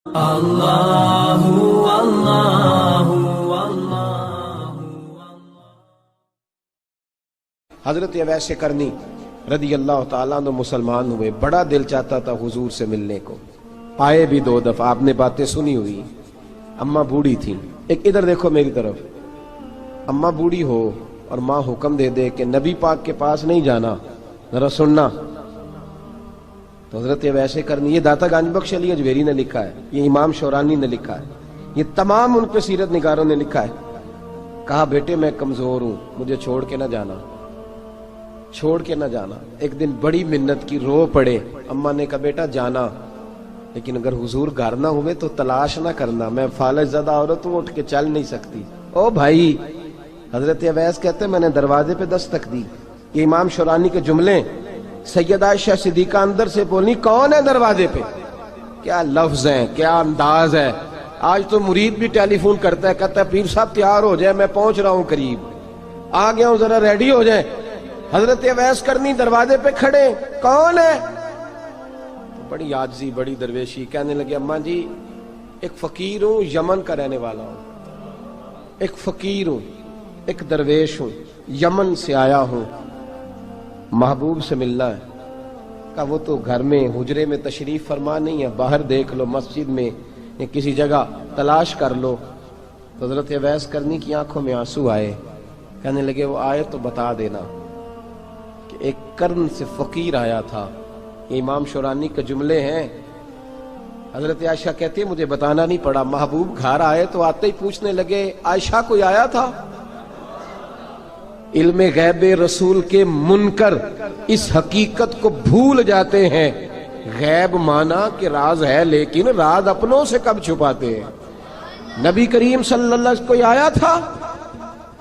اللہ اللہ اللہ۔ حضرت اویس کرنی رضی اللہ تعالیٰ عنہ مسلمان ہوئے، بڑا دل چاہتا تھا حضور سے ملنے کو، آئے بھی 2 دفعہ، آپ نے باتیں سنی ہوئی، اماں بوڑھی تھی۔ ایک ادھر دیکھو میری طرف، اماں بوڑھی ہو اور ماں حکم دے دے کہ نبی پاک کے پاس نہیں جانا، ذرا سننا، تو حضرت اویس کرنی، یہ داتا گنج بخش علی اجویری نے لکھا ہے، یہ امام شورانی نے لکھا ہے، یہ تمام ان کے سیرت نگاروں نے لکھا ہے، کہا بیٹے میں کمزور ہوں، مجھے چھوڑ کے نہ جانا، چھوڑ کے نہ جانا۔ ایک دن بڑی منت کی، رو پڑے، اماں نے کہا بیٹا جانا، لیکن اگر حضور گھر نہ ہوئے تو تلاش نہ کرنا، میں فالج زدہ عورت ہوں، اٹھ کے چل نہیں سکتی۔ او بھائی، حضرت اویس کہتے ہیں میں نے دروازے پہ دستک دی، یہ امام شورانی کے جملے، سیدہ عائشہ صدیقہ اندر سے بولنی کون ہے دروازے پہ؟ کیا لفظ ہیں، کیا انداز ہے۔ آج تو مرید بھی ٹیلی فون کرتا ہے، کہتا ہے پیر صاحب تیار ہو جائے، میں پہنچ رہا ہوں، قریب آ گیا ہوں، ذرا ریڈی ہو جائیں۔ حضرت اویس کرنی دروازے پہ کھڑے، کون ہے؟ بڑی عاجزی، بڑی درویشی، کہنے لگے اماں جی ایک فقیر ہوں، یمن کا رہنے والا ہوں، ایک فقیر ہوں، ایک درویش ہوں، یمن سے آیا ہوں، محبوب سے ملنا ہے۔ کہا وہ تو گھر میں حجرے میں تشریف فرما نہیں ہے، باہر دیکھ لو، مسجد میں یا کسی جگہ تلاش کر لو۔ تو حضرت اویس کرنی کی آنکھوں میں آنسو آئے، کہنے لگے وہ آئے تو بتا دینا کہ ایک قرن سے فقیر آیا تھا۔ یہ امام شورانی کے جملے ہیں۔ حضرت عائشہ کہتی ہے مجھے بتانا نہیں پڑا، محبوب گھر آئے تو آتے ہی پوچھنے لگے عائشہ کوئی آیا تھا؟ علم غیب رسول کے منکر اس حقیقت کو بھول جاتے ہیں، غیب مانا کہ راز ہے، لیکن راز اپنوں سے کب چھپاتے ہیں۔ نبی کریم صلی اللہ علیہ وسلم کوئی آیا تھا؟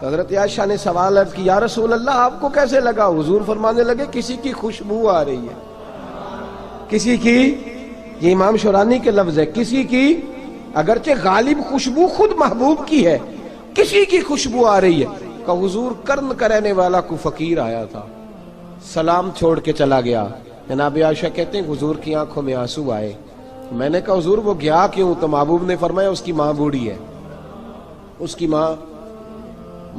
حضرت عائشہ نے سوال عرض کی یا رسول اللہ آپ کو کیسے لگا؟ حضور فرمانے لگے کسی کی خوشبو آ رہی ہے، کسی کی، یہ امام شورانی کے لفظ ہے، کسی کی، اگرچہ غالب خوشبو خود محبوب کی ہے، کسی کی خوشبو آ رہی ہے۔ کہ حضور قرن کا رہنے والا کو فقیر آیا تھا، سلام چھوڑ کے چلا گیا۔ جناب عائشہ کہتے ہیں حضور کی آنکھوں میں آنسو آئے۔ میں نے کہا حضور وہ گیا کیوں؟ تو محبوب نے فرمایا اس کی ماں بوڑھی ہے، اس کی ماں۔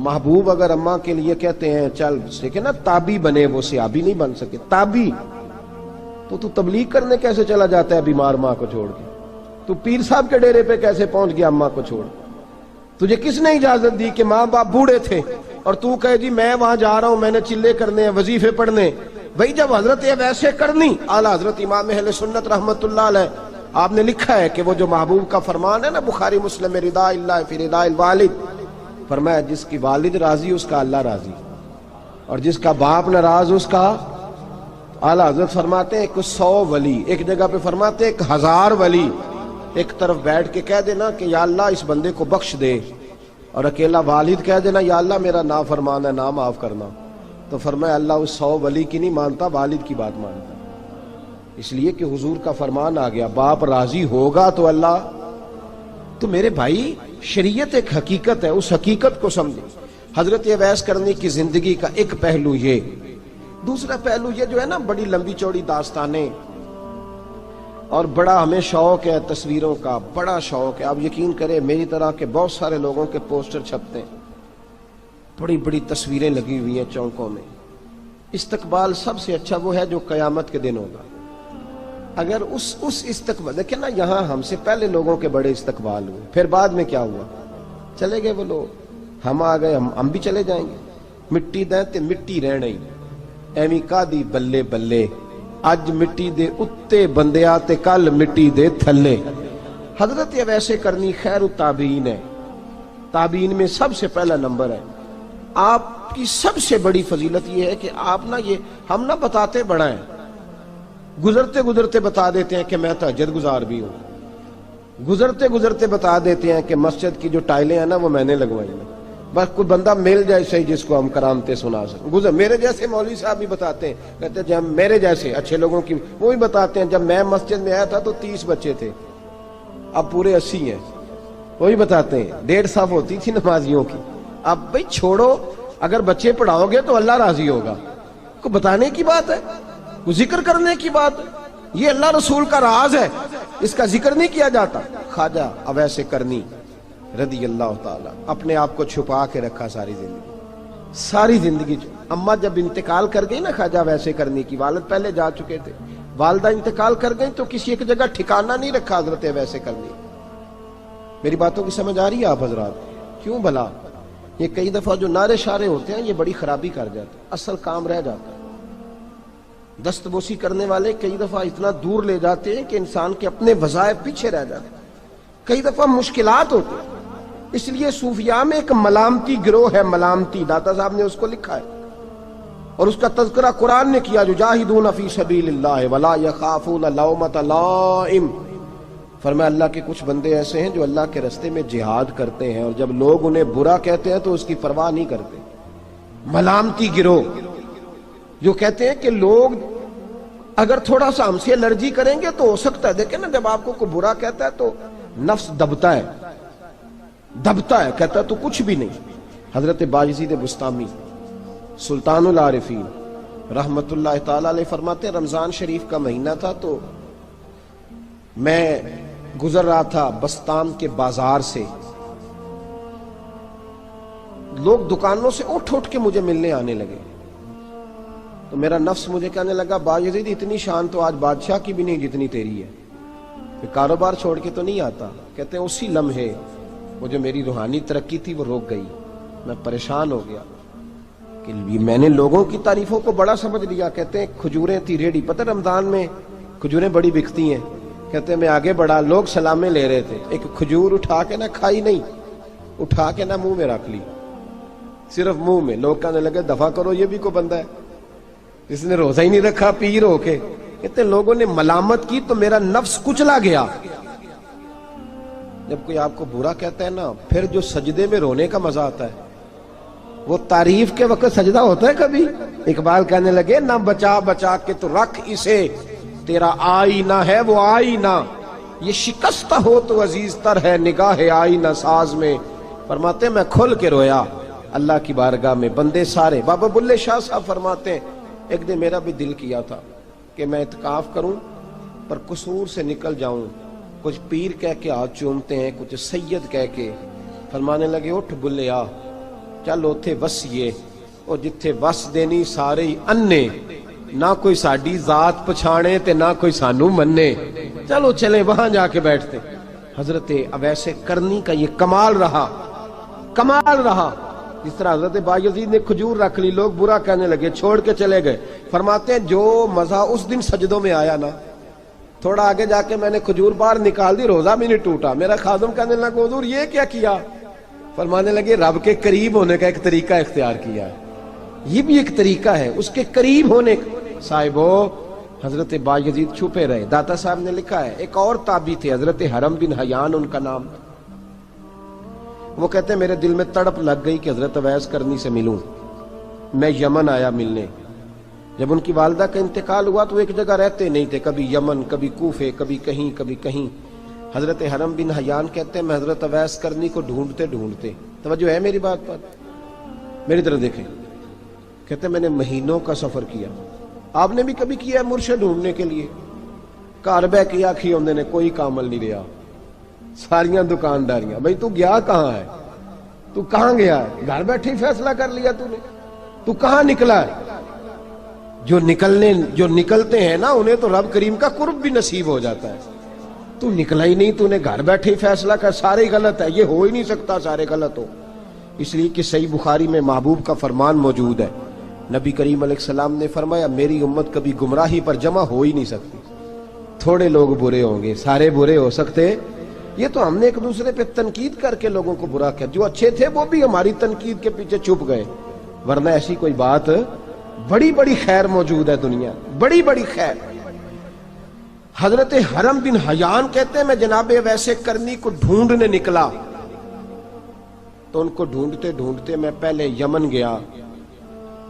محبوب اگر اماں کے لیے کہتے ہیں چل دیکھیں نا تابی بنے، وہ صحابی نہیں بن سکے، تابی، تو تبلیغ کرنے کیسے چلا جاتا ہے بیمار ماں کو چھوڑ کے؟ تو پیر صاحب کے ڈیرے پہ کیسے پہنچ گیا اماں کو چھوڑ؟ تجھے کس نے اجازت دی کہ ماں باپ بوڑھے تھے اور تو کہے جی میں وہاں جا رہا ہوں، میں نے چلے کرنے ہیں، وظیفے پڑھنے؟ بھئی جب حضرت اویس کرنی اعلیٰ حضرت امام اہل سنت رحمت اللہ علیہ، آپ نے لکھا ہے کہ وہ جو محبوب کا فرمان ہے نا بخاری مسلم میں، رضا اللہ فی رضا الوالد، فرمایا جس کی والد راضی اس کا اللہ راضی، اور جس کا باپ ناراض اس کا، اعلیٰ حضرت فرماتے ہیں 100 ولی، ایک جگہ پہ فرماتے ہیں 1000 ولی ایک طرف بیٹھ کے کہہ دینا کہ یا اللہ اس بندے کو بخش دے، اور اکیلا والد کہہ دینا یا اللہ میرا نافرمان ہے، نہ معاف کرنا، تو فرمایا اللہ اس 100 ولی کی نہیں مانتا، والد کی بات مانتا، اس لیے کہ حضور کا فرمان آ گیا باپ راضی ہوگا تو اللہ۔ تو میرے بھائی شریعت ایک حقیقت ہے، اس حقیقت کو سمجھے۔ حضرت اویس کرنی کی زندگی کا ایک پہلو یہ، دوسرا پہلو یہ جو ہے نا بڑی لمبی چوڑی داستانیں، اور بڑا ہمیں شوق ہے تصویروں کا، بڑا شوق ہے۔ آپ یقین کریں میری طرح کے بہت سارے لوگوں کے پوسٹر چھپتے ہیں، بڑی بڑی تصویریں لگی ہوئی ہیں چوکوں میں۔ استقبال سب سے اچھا وہ ہے جو قیامت کے دن ہوگا۔ اگر اس استقبال دیکھیں نا، یہاں ہم سے پہلے لوگوں کے بڑے استقبال ہوئے، پھر بعد میں کیا ہوا؟ چلے گئے وہ لوگ، ہم آ گئے، ہم بھی چلے جائیں گے۔ مٹی دیں تے مٹی رہنے ایویں کا دی بلے بلے، اج مٹی دے اتے بندیا تے کل مٹی دے تھلے۔ حضرت اویس کرنی خیر التابعین ہے، تابعین میں سب سے پہلا نمبر ہے۔ آپ کی سب سے بڑی فضیلت یہ ہے کہ آپ نا، یہ ہم نہ بتاتے بڑا ہیں، گزرتے گزرتے بتا دیتے ہیں کہ میں تہجد گزار بھی ہوں، گزرتے گزرتے بتا دیتے ہیں کہ مسجد کی جو ٹائلیں ہیں نا وہ میں نے لگوائی ہیں، بس کوئی بندہ مل جائے صحیح جس کو ہم کرامتیں سنا سکیں۔ میرے جیسے مولوی صاحب بھی بتاتے ہیں، کہتے ہیں جب میرے جیسے اچھے لوگوں کی وہ بھی بتاتے ہیں جب میں مسجد میں آیا تھا تو 30 بچے تھے، اب پورے 80 ہیں، وہی بتاتے ہیں 1.5 صف ہوتی تھی نمازیوں کی۔ اب بھئی چھوڑو، اگر بچے پڑھاؤ گے تو اللہ راضی ہوگا، کو بتانے کی بات ہے، کو ذکر کرنے کی بات ہے، یہ اللہ رسول کا راز ہے۔ اس کا ذکر نہیں کیا جاتا. خواجہ اویس کرنی رضی اللہ تعالی اپنے آپ کو چھپا کے رکھا ساری زندگی. اماں جب انتقال کر گئی نا خواجہ اویس کرنی کی، والد پہلے جا چکے تھے، والدہ انتقال کر گئی تو کسی ایک جگہ ٹھکانہ نہیں رکھا حضرت اویس کرنی. میری باتوں کی سمجھ آ رہی ہے آپ حضرات؟ کیوں بھلا یہ کئی دفعہ جو نعرے شارے ہوتے ہیں یہ بڑی خرابی کر جاتے ہیں، اصل کام رہ جاتا ہے. دست بوسی کرنے والے کئی دفعہ اتنا دور لے جاتے ہیں کہ انسان کے اپنے وظائف پیچھے رہ جاتے ہیں، کئی دفعہ مشکلات ہوتے ہیں. اس لیے صوفیاء میں ایک ملامتی گروہ ہے، ملامتی، داتا صاحب نے اس کو لکھا ہے اور اس کا تذکرہ قرآن نے کیا، یجاہدون فی سبیل اللہ ولا یخافون لومۃ لائم. فرمایا اللہ کے کچھ بندے ایسے ہیں جو اللہ کے راستے میں جہاد کرتے ہیں اور جب لوگ انہیں برا کہتے ہیں تو اس کی پرواہ نہیں کرتے. ملامتی گروہ جو کہتے ہیں کہ لوگ اگر تھوڑا سا ہم سے الرجی کریں گے تو ہو سکتا ہے، دیکھیں نا جب آپ کو کوئی برا کہتا ہے تو نفس دبتا ہے، کہتا ہے تو کچھ بھی نہیں. حضرت بایزید بسطامی سلطان العارفین رحمت اللہ تعالی علیہ فرماتے ہیں رمضان شریف کا مہینہ تھا تو میں گزر رہا تھا بستان کے بازار سے، لوگ دکانوں سے اٹھ کے مجھے ملنے آنے لگے تو میرا نفس مجھے کہنے لگا بایزید اتنی شان تو آج بادشاہ کی بھی نہیں جتنی تیری ہے. پھر کاروبار چھوڑ کے تو نہیں آتا. کہتے ہیں اسی لمحے وہ جو میری روحانی ترقی تھی وہ رک گئی. میں پریشان ہو گیا کہ میں نے لوگوں کی تعریفوں کو بڑا سمجھ لیا. کہتے ہیں کھجوریں تھی ریڈی، پتہ رمضان میں کھجوریں بڑی بکتی ہیں. کہتے ہیں میں آگے بڑھا، لوگ سلامیں لے رہے تھے، ایک کھجور اٹھا کے نہ کھائی نہیں، اٹھا کے نہ منہ میں رکھ لی، صرف منہ میں. لوگ کہنے لگے دفع کرو، یہ بھی کوئی بندہ ہے جس نے روزہ ہی نہیں رکھا پیر ہو کے. کہتے ہیں لوگوں نے ملامت کی تو میرا نفس کچلا گیا. جب کوئی آپ کو برا کہتا ہے نا، پھر جو سجدے میں رونے کا مزہ آتا ہے وہ تعریف کے وقت سجدہ ہوتا ہے کبھی. اقبال کہنے لگے نہ بچا بچا کے تو رکھ اسے، تیرا آئینہ ہے وہ آئینہ، یہ شکستہ ہو تو عزیز تر ہے نگاہ آئینہ ساز میں. فرماتے ہیں میں کھل کے رویا اللہ کی بارگاہ میں. بندے سارے، بابا بلے شاہ صاحب فرماتے ہیں ایک دن میرا بھی دل کیا تھا کہ میں اعتکاف کروں پر قصور سے نکل جاؤں. کچھ پیر کہہ کے ہاتھ چومتے ہیں، کچھ سید کہہ کے. فرمانے لگے اٹھ بلے آ، چل اوتھے وسیے اور جتھے وس دینی سارے ہی انے، نہ کوئی ساڈی ذات پچھانے تے نہ کوئی سانو مننے، چلو چلیں وہاں جا کے بیٹھتے. حضرت اویس کرنی کا یہ کمال رہا. جس طرح حضرت بایزید نے کھجور رکھ لی، لوگ برا کہنے لگے، چھوڑ کے چلے گئے. فرماتے ہیں جو مزہ اس دن سجدوں میں آیا نا، تھوڑا آگے جا کے میں نے کھجور باہر نکال دی، روزہ بھی نہیں ٹوٹا. میرا خادم کہنے لگا حضور یہ کیا کیا؟ فرمانے لگے رب کے قریب ہونے کا ایک طریقہ اختیار کیا ہے، یہ بھی ایک طریقہ ہے اس کے قریب ہونے کا. صاحبو حضرت بایزید چھپے رہے. داتا صاحب نے لکھا ہے ایک اور تابعی تھے حضرت حرم بن حیان ان کا نام تھا. وہ کہتے ہیں میرے دل میں تڑپ لگ گئی کہ حضرت اویس کرنی سے ملوں. میں یمن آیا ملنے. جب ان کی والدہ کا انتقال ہوا تو ایک جگہ رہتے نہیں تھے، کبھی یمن، کبھی کوفے، کبھی کہیں. حضرت حرم بن حیان کہتے ہیں میں حضرت اویس کرنی کو ڈھونڈتے، توجہ ہے میری بات پر، میری طرف دیکھیں. کہتے ہیں میں نے مہینوں کا سفر کیا. آپ نے بھی کبھی کیا ہے مرشد ڈھونڈنے کے لیے؟ گھر بہ کے آکھی ہوندے نے کوئی کامل نہیں رہا، ساریاں دکانداریاں. بھئی تو گیا کہاں ہے؟ تو کہاں گیا ہے؟ گھر بیٹھے ہی فیصلہ کر لیا تو نے؟ تو کہاں نکلا ہے؟ جو نکلتے ہیں نا انہیں تو رب کریم کا قرب بھی نصیب ہو جاتا ہے. تو نکلا ہی نہیں، تو نے گھر بیٹھے ہی فیصلہ کر سارے غلط ہے. یہ ہو ہی نہیں سکتا سارے غلط ہو. اس لیے کہ صحیح بخاری میں محبوب کا فرمان موجود ہے. نبی کریم علیہ السلام نے فرمایا میری امت کبھی گمراہی پر جمع ہو ہی نہیں سکتی. تھوڑے لوگ برے ہوں گے، سارے برے ہو سکتے. یہ تو ہم نے ایک دوسرے پہ تنقید کر کے لوگوں کو برا کیا. جو اچھے تھے وہ بھی ہماری تنقید کے پیچھے چھپ گئے، ورنہ ایسی کوئی بات، بڑی خیر موجود ہے دنیا، بڑی خیر. حضرت حرم بن حیان کہتے ہیں میں جناب اویس کرنی کو ڈھونڈنے نکلا تو ان کو ڈھونڈتے میں پہلے یمن گیا.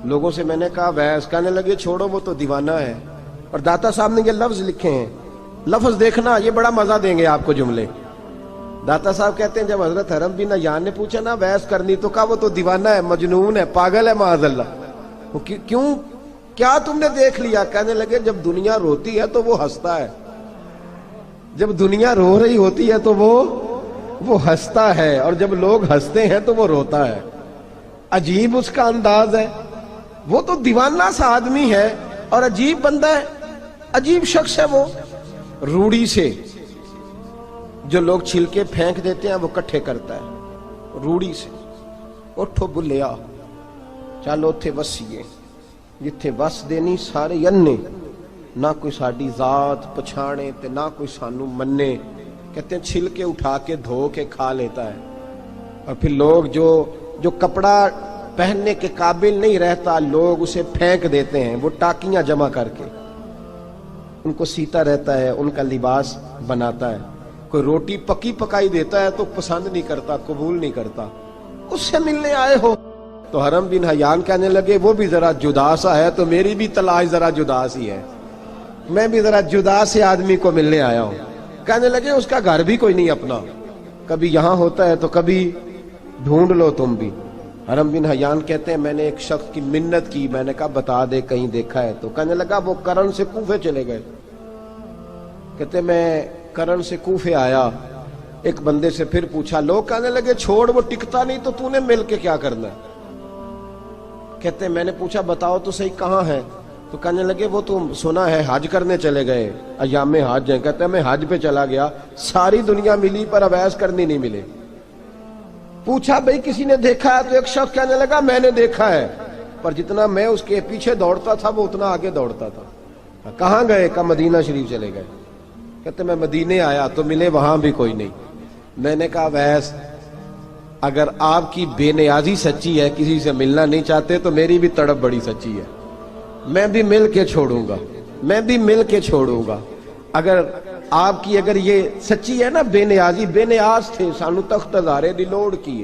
لوگوں سے میں نے کہا ویس، کہنے لگے چھوڑو وہ تو دیوانہ ہے. اور داتا صاحب نے یہ لفظ لکھے ہیں، لفظ دیکھنا یہ بڑا مزہ دیں گے آپ کو جملے. داتا صاحب کہتے ہیں جب حضرت حرم بن حیان نے پوچھا نا ویس کرنی، تو کہا وہ تو دیوانہ ہے، مجنون ہے، پاگل ہے معاذ اللہ. کیوں، کیا تم نے دیکھ لیا؟ کہنے لگے جب دنیا روتی ہے تو وہ ہنستا ہے، جب دنیا رو رہی ہوتی ہے تو وہ ہنستا ہے، اور جب لوگ ہنستے ہیں تو وہ روتا ہے. عجیب اس کا انداز ہے. وہ تو دیوانہ سا آدمی ہے اور عجیب بندہ ہے، عجیب شخص ہے. وہ روڑی سے جو لوگ چھلکے پھینک دیتے ہیں وہ کٹھے کرتا ہے. روڑی سے اٹھو بلیا چلو اتھے وسیے جتھے وس دینی سارے ینے، نہ کوئی ساڈی ذات پچھانے تے نہ کوئی سانو منے. کہتے ہیں چھلکے اٹھا کے دھو کے کھا لیتا ہے. اور پھر لوگ جو کپڑا پہننے کے قابل نہیں رہتا لوگ اسے پھینک دیتے ہیں. وہ ٹاکیاں جمع کر کے ان کو سیتا رہتا ہے، ان کا لباس بناتا ہے. کوئی روٹی پکی پکائی دیتا ہے تو پسند نہیں کرتا، قبول نہیں کرتا. اس سے ملنے آئے ہو؟ تو حرم بن حیان کہنے لگے وہ بھی ذرا جدا سا ہے تو میری بھی تلاش ذرا جدا سی ہے، میں بھی ذرا جدا سے آدمی کو ملنے آیا ہوں. کہنے لگے اس کا گھر بھی کوئی نہیں اپنا، کبھی یہاں ہوتا ہے تو کبھی ڈھونڈ لو تم بھی. حرم بن حیان کہتے ہیں میں نے ایک شخص کی منت کی، میں نے کہا بتا دے کہیں دیکھا ہے. تو کہنے لگا وہ کرن سے کوفے چلے گئے. کہتے میں کرن سے کوفے آیا، ایک بندے سے پھر پوچھا. لوگ کہنے لگے چھوڑ وہ ٹکتا نہیں تو تو نے مل کے کیا کرنا ہے. کہتے میں نے پوچھا بتاؤ تو صحیح کہاں ہے. تو کہنے لگے وہ تم سنا ہے حج کرنے چلے گئے، ایام حج ہیں. کہتے ہیں میں حج پہ چلا گیا، ساری دنیا ملی پر اویس کرنی نہیں ملے. پوچھا بھئی کسی نے دیکھا ہے؟ تو ایک شخص کہنے لگا میں نے دیکھا ہے، پر جتنا میں اس کے پیچھے دوڑتا تھا وہ اتنا آگے دوڑتا تھا. کہاں گئے؟ کہ مدینہ شریف چلے گئے. کہتے میں مدینے آیا تو ملے وہاں بھی کوئی نہیں. میں نے کہا ویس اگر آپ کی بے نیازی سچی ہے، کسی سے ملنا نہیں چاہتے، تو میری بھی تڑپ بڑی سچی ہے. میں بھی مل کے چھوڑوں گا، میں بھی مل کے چھوڑوں گا. اگر آپ کی اگر یہ سچی ہے نا بے نیازی، بے نیاز تھے سانو تخت ہزارے دی لوڑ کی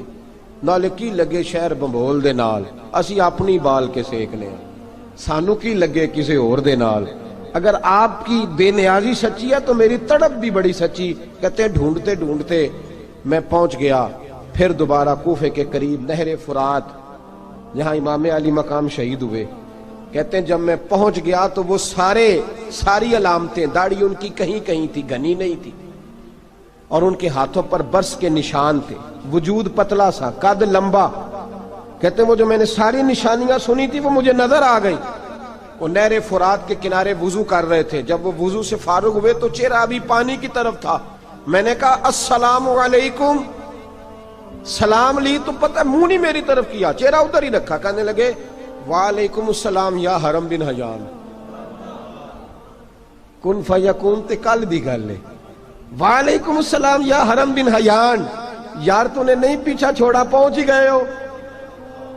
نالے کی لگے شہر بمبول دے نال، اسی اپنی بال کے سیکنے سانو کی لگے کسی اور دے نال. اگر آپ کی بے نیازی سچی ہے تو میری تڑپ بھی بڑی سچی. کہتے ہیں ڈھونڈتے ڈھونڈتے میں پہنچ گیا پھر دوبارہ کوفے کے قریب نہر فرات جہاں امام علی مقام شہید ہوئے. کہتے ہیں جب میں پہنچ گیا تو وہ ساری علامتیں، داڑھی ان کی کہیں کہیں تھی، گھنی نہیں تھی، اور ان کے ہاتھوں پر برس کے نشان تھے. وجود پتلا سا، قد لمبا. کہتے ہیں وہ جو میں نے ساری نشانیاں سنی تھی وہ مجھے نظر آ گئی. وہ نہر فرات کے کنارے وضو کر رہے تھے. جب وہ وضو سے فارغ ہوئے تو چہرہ ابھی پانی کی طرف تھا. میں نے کہا السلام علیکم. سلام لی تو پتہ منہ نہیں میری طرف کیا، چہرہ ادھر ہی رکھا. کہنے لگے وعلیکم السلام یا حرم بن حیان. کن فیکون تے کل دی گل ہے. وعلیکم السلام یا حرم بن حیان. یار تو نے نہیں پیچھا چھوڑا، پہنچ ہی گئے ہو،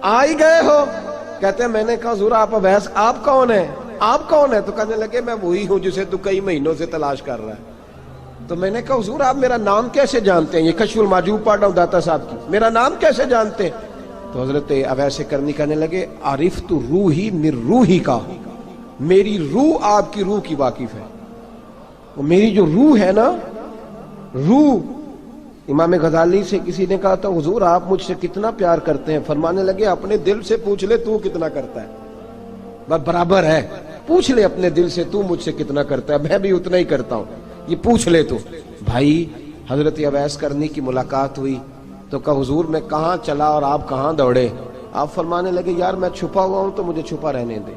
آ ہی گئے ہو. کہتے ہیں میں نے کہا حضور آپ ابیس آپ کون ہیں، آپ کون ہیں؟ تو کہنے لگے میں وہی ہوں جسے تو کئی مہینوں سے تلاش کر رہا ہے. تو میں نے کہا حضور آپ میرا نام کیسے جانتے ہیں؟ یہ کشف المحجوب پڑھ رہا ہوں داتا صاحب کی، میرا نام کیسے جانتے ہیں؟ تو حضرت اویس کرنی کہنے لگے عرفت روحی من روحی کا، میری روح آپ کی روح کی واقف ہے. وہ میری جو روح ہے نا، روح. امام غزالی سے کسی نے کہا تھا حضور آپ مجھ سے کتنا پیار کرتے ہیں؟ فرمانے لگے اپنے دل سے پوچھ لے تو کتنا کرتا ہے، بس برابر ہے. پوچھ لے اپنے دل سے تو مجھ سے کتنا کرتا ہے، میں بھی اتنا ہی کرتا ہوں، یہ پوچھ لے تو. بھائی حضرت اویس کرنی کی ملاقات ہوئی تو کہا حضور میں کہاں چلا اور آپ کہاں دوڑے؟ آپ فرمانے لگے یار میں چھپا ہوا ہوں تو مجھے چھپا رہنے دے.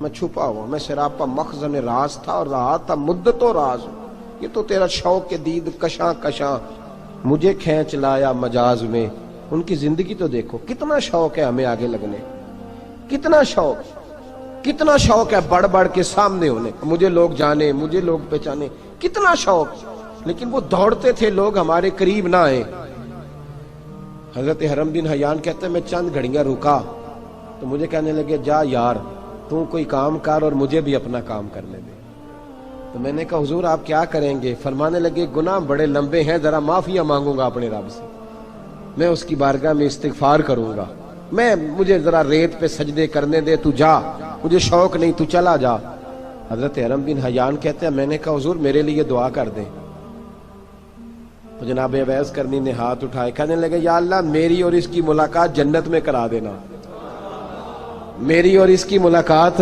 میں چھپا ہوا، میں سراپا مخزن راز تھا اور رہا تھا مدت و راز. یہ تو تیرا شوق کے دید کشاں کشاں مجھے کھینچ لایا مجاز میں. ان کی زندگی تو دیکھو، کتنا شوق ہے ہمیں آگے لگنے، کتنا شوق ہے بڑھ بڑھ کے سامنے ہونے، مجھے لوگ جانے، مجھے لوگ پہچانے، کتنا شوق. لیکن وہ دوڑتے تھے لوگ ہمارے قریب نہ آئے. حضرت حرم بن حیان کہتے ہیں میں چند گھڑیاں رکا تو مجھے کہنے لگے جا یار تو کوئی کام کر اور مجھے بھی اپنا کام کرنے دے. تو میں نے کہا حضور آپ کیا کریں گے؟ فرمانے لگے گناہ بڑے لمبے ہیں، ذرا معافیاں مانگوں گا اپنے رب سے، میں اس کی بارگاہ میں استغفار کروں گا، مجھے ذرا ریت پہ سجدے کرنے دے، تو جا، مجھے شوق نہیں، تو چلا جا. حضرت حرم بن حیان کہتے ہیں میں نے کہا حضور میرے لیے دعا کر دیں. تو جناب اویس کرنی نے ہاتھ اٹھائے، کہنے لگے یا اللہ میری اور اس کی ملاقات جنت میں کرا دینا، میری اور اس کی ملاقات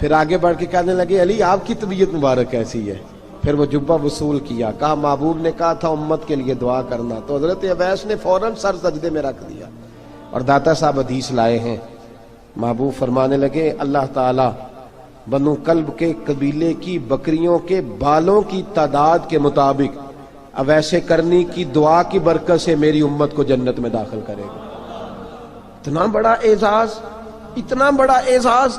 پھر آگے بڑھ کے کہنے لگے علی آپ کی طبیعت مبارک کیسی ہے؟ پھر وہ جبہ وصول کیا، کہا محبوب نے کہا تھا امت کے لیے دعا کرنا، تو حضرت اویس نے فوراً سر سجدے میں رکھ دیا۔ اور داتا صاحب حدیث لائے ہیں، محبوب فرمانے لگے اللہ تعالی بنو کلب کے قبیلے کی بکریوں کے بالوں کی تعداد کے مطابق اویس کرنی کی دعا کی برکت سے میری امت کو جنت میں داخل کرے گا۔ اتنا بڑا اعزاز، اتنا بڑا اعزاز۔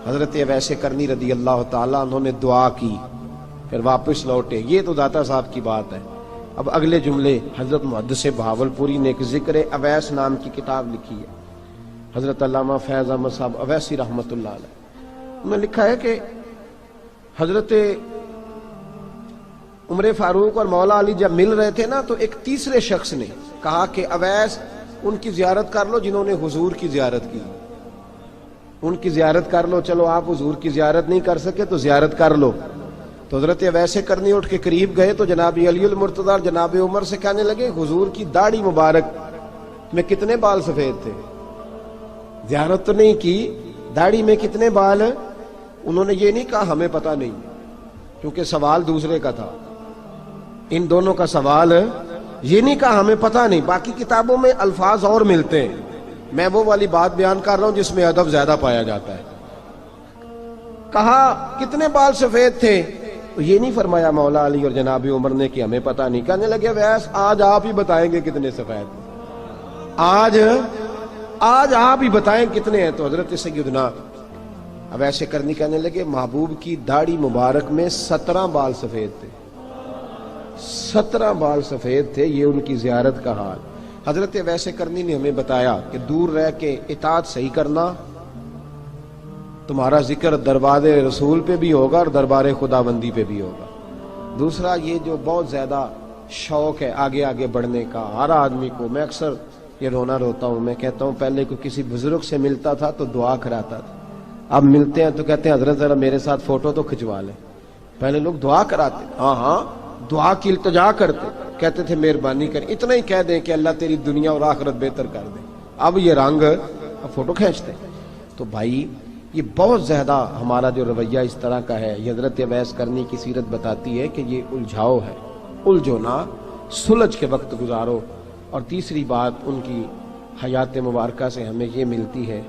حضرت اویس کرنی رضی اللہ تعالیٰ انہوں نے دعا کی، پھر واپس لوٹے۔ یہ تو داتا صاحب کی بات ہے۔ اب اگلے جملے حضرت محدث بہاولپوری نے ایک ذکر اویس نام کی کتاب لکھی ہے، حضرت علامہ فیض احمد صاحب اویسی رحمۃ اللہ علیہ، انہوں نے لکھا ہے کہ حضرت عمر فاروق اور مولا علی جب مل رہے تھے نا، تو ایک تیسرے شخص نے کہا کہ اویس ان کی زیارت کر لو جنہوں نے حضور کی زیارت کی، ان کی زیارت کر لو، چلو آپ حضور کی زیارت نہیں کر سکے تو زیارت کر لو۔ تو حضرت اویس کرنی اٹھ کے قریب گئے تو جناب علی المرتضیٰ اور جناب عمر سے کہنے لگے حضور کی داڑھی مبارک میں کتنے بال سفید تھے؟ زیارت تو نہیں کی، داڑھی میں کتنے بال؟ انہوں نے یہ نہیں کہا ہمیں پتہ نہیں، کیونکہ سوال دوسرے کا تھا، ان دونوں کا سوال یہ نہیں کہا ہمیں پتہ نہیں۔ باقی کتابوں میں الفاظ اور ملتے ہیں، میں وہ والی بات بیان کر رہا ہوں جس میں ادب زیادہ پایا جاتا ہے۔ کہا کتنے بال سفید تھے؟ تو یہ نہیں فرمایا مولا علی اور جناب عمر نے کہ ہمیں پتہ نہیں۔ کہنے لگے ویس آج آپ ہی بتائیں گے کتنے سفید، آج آپ ہی بتائیں کتنے ہیں۔ تو حضرت سیدنا اویس کرنی کہنے لگے محبوب کی داڑھی مبارک میں 17 بال سفید تھے، 17 بال سفید تھے، یہ ان کی زیارت کا حال۔ حضرت اویس کرنی نے ہمیں بتایا کہ دور رہ کے اطاعت صحیح کرنا، تمہارا ذکر دربار رسول پہ بھی ہوگا اور دربار خداوندی پہ بھی ہوگا۔ دوسرا یہ جو بہت زیادہ شوق ہے آگے آگے بڑھنے کا ہر آدمی کو، میں اکثر یہ روتا ہوں، میں کہتا ہوں پہلے کوئی کسی بزرگ سے ملتا تھا تو دعا کراتا تھا، اب ملتے ہیں تو کہتے ہیں حضرت ذرا میرے ساتھ فوٹو تو کھنچوا لیں۔ پہلے لوگ دعا کراتے، ہاں دعا کی التجا کرتے، کہتے تھے مہربانی کر، اتنا ہی کہہ دیں کہ اللہ تیری دنیا اور آخرت بہتر کر دے، اب یہ رنگ اب فوٹو کھینچتے۔ تو بھائی یہ بہت زیادہ ہمارا جو رویہ اس طرح کا ہے، یہ حضرت اویس کرنی کی سیرت بتاتی ہے کہ یہ الجھاؤ ہے، الجھو نہ، سلجھ کے وقت گزارو۔ اور تیسری بات ان کی حیات مبارکہ سے ہمیں یہ ملتی ہے،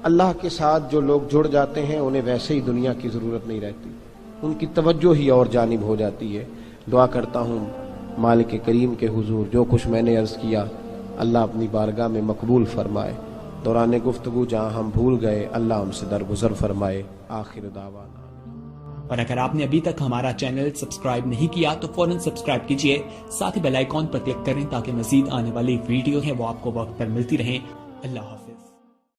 اللہ کے ساتھ جو لوگ جڑ جاتے ہیں انہیں ویسے ہی دنیا کی ضرورت نہیں رہتی، ان کی توجہ ہی اور جانب ہو جاتی ہے۔ دعا کرتا ہوں مالک کریم کے حضور جو کچھ میں نے عرض کیا اللہ اپنی بارگاہ میں مقبول فرمائے، دوران گفتگو جہاں ہم بھول گئے اللہ ہم سے درگزر فرمائے۔ آخر دعوانا۔ اور اگر آپ نے ابھی تک ہمارا چینل سبسکرائب نہیں کیا تو فوراً سبسکرائب کیجئے، ساتھ ہی بیل آئیکن پر کلک کریں تاکہ مزید آنے والی ویڈیو ہیں وہ آپ کو وقت پر ملتی رہیں۔ اللہ حافظ۔